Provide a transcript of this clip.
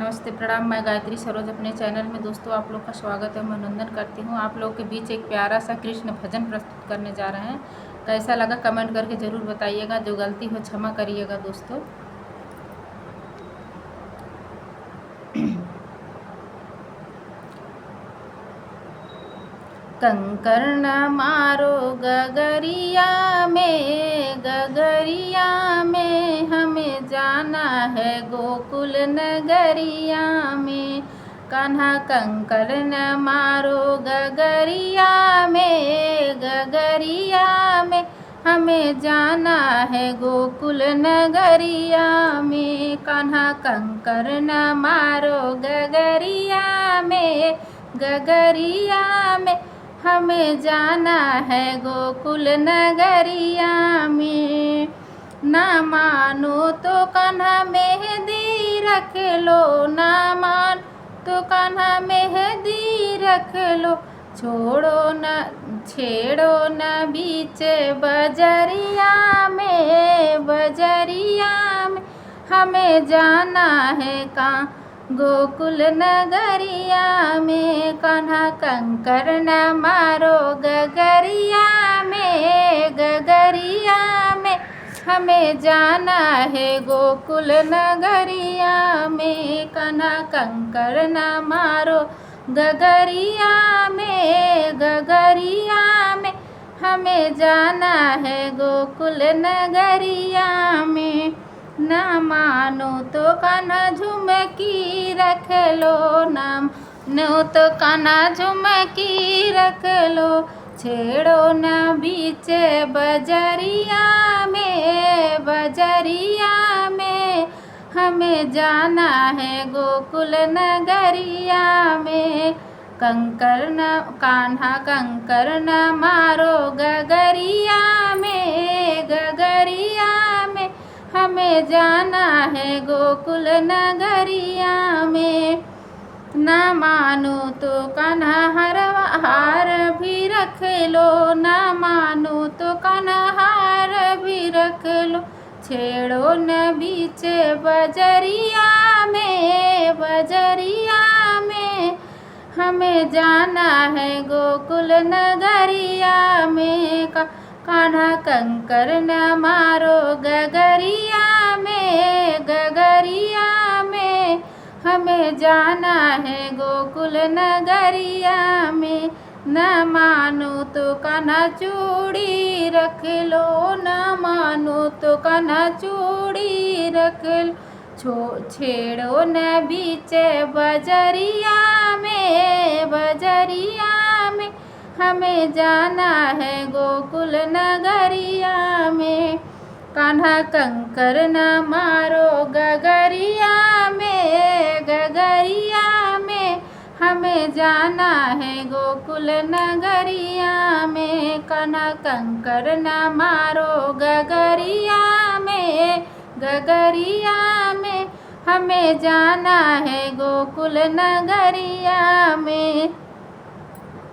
नमस्ते प्रणाम। मैं गायत्री सरोज अपने चैनल में दोस्तों आप लोग का स्वागत है, मनोरंजन करती हूँ। आप लोग के बीच एक प्यारा सा कृष्ण भजन प्रस्तुत करने जा रहे हैं। कैसा लगा कमेंट करके ज़रूर बताइएगा। जो गलती हो क्षमा करिएगा दोस्तों। कंकर न मारो गगरिया में हमें जाना है गोकुल नगरिया में। कान्हा कंकर न मारो गगरिया में हमें जाना है गोकुल नगरिया में। कान्हा कंकर न मारो गगरिया में हमें जाना है गोकुल नगरिया में। ना मानो तो कान्हा मेहंदी रख लो, ना मान तो कान्हा मेहंदी रख लो। छेड़ो न बीच बजरिया में हमें जाना है गोकुल नगरिया में। कान्हा कंकर न मारो गगरिया में हमें जाना है गोकुल नगरिया में। कान्हा कंकर न मारो गगरिया में हमें जाना है गोकुल नगरिया में। ना मानो तो कान्हा झुमकी रख लो, ना मानो तो कान्हा झुमकी रख लो। छेड़ो न बीच बजरिया में हमें जाना है गोकुल नगरिया में। कान्हा कंकर न मारो गगरिया में हमें जाना है गोकुल नगरिया में। ना मानो तो कान्हा हार भी रख लो, ना मानो तो कान्हा हार भी रख लो। छेड़ो न बीच बजरिया में हमें जाना है गोकुल नगरिया में। कान्हा कंकर न मारो गगरिया में हमें जाना है गोकुल नगरिया में। न मानो तो कान्हा चूड़ी रख लो, न मानो तो कान्हा चूड़ी रख लो। छेड़ो न बीच बजरिया में हमें जाना है गोकुल नगरिया में। कान्हा कंकर न मारो गगरिया में हमें जाना है गोकुल नगरिया में। कान्हा कंकर न मारो गगरिया में हमें जाना है गोकुल नगरिया में।